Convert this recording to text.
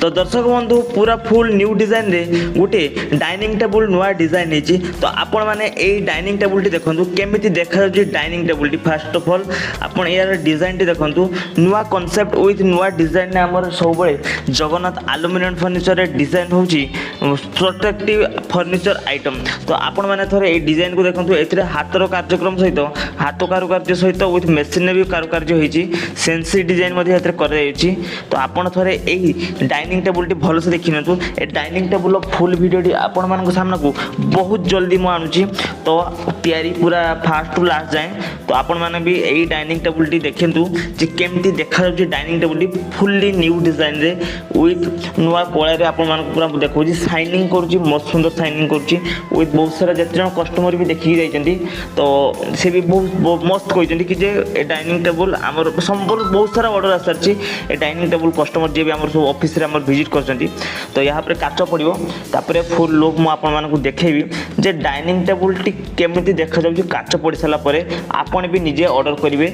तो दर्शक बंधु पूरा फुल न्यू डिजाइन रे गोटे डाइनिंग टेबुल नुआ डिजाइन होती। तो आपण मैंने यही डाइनिंग टेबुल टी देखो केमी देखा dining table T fast of all आपण यार डिजाइन टी देखो नुआ कॉन्सेप्ट विथ नुआ डिजाइन आमर सब जगन्नाथ एल्युमिनियम फर्निचर डिजाइन होची प्रोटेक्टिव फर्निचर आइटम। तो आपण मैंने थोड़े ये डिजाइन को देखो ए हाथर कार्यक्रम सहित हाथ कारुकार्य सहित विथ मेसीन भी कारुकार्य होती सेंसी डिजाइन कर। तो आपण थोड़े यही डाइनिंग टेबुल टी भल से देखी नियंतु। ए डाइनिंग टेबुल फुल वीडियोटी आपण मान सामना को बहुत जल्दी मु आणुची। तो तैयारी पूरा फास्ट टू लास्ट जाए। तो आपण मैंने भी यही डाइनिंग टेबुल टी देखंतु जे केमती देखा जाउची डाइनिंग टेबुल टी फुल्ली न्यू डिजाइन रे विथ नुआ कला रे आपण मान पूरा देखौची शाइनिंग करूची मस्त सुंदर शाइनिंग करूची विथ बहुत सारा जति जन कस्टमर भी देखि जाइछंती। तो से भी बहुत मस्त कहते कि जे ए डाइनिंग टेबुल आमर संपूर्ण बहुत सारा ऑर्डर आसारची ए डाइनिंग टेबुल कस्टमर जे भी आमर सब ऑफिस रे आमर विजिट करछंती। तो यहाँ पर काच पड़ो तापर फुल लुक मु आपण मानकु देखैबी जे डाइनिंग टेबुल टी केमिति देखा जाउची काच पड़ी साला परे आपण भी निजे ऑर्डर करिवे।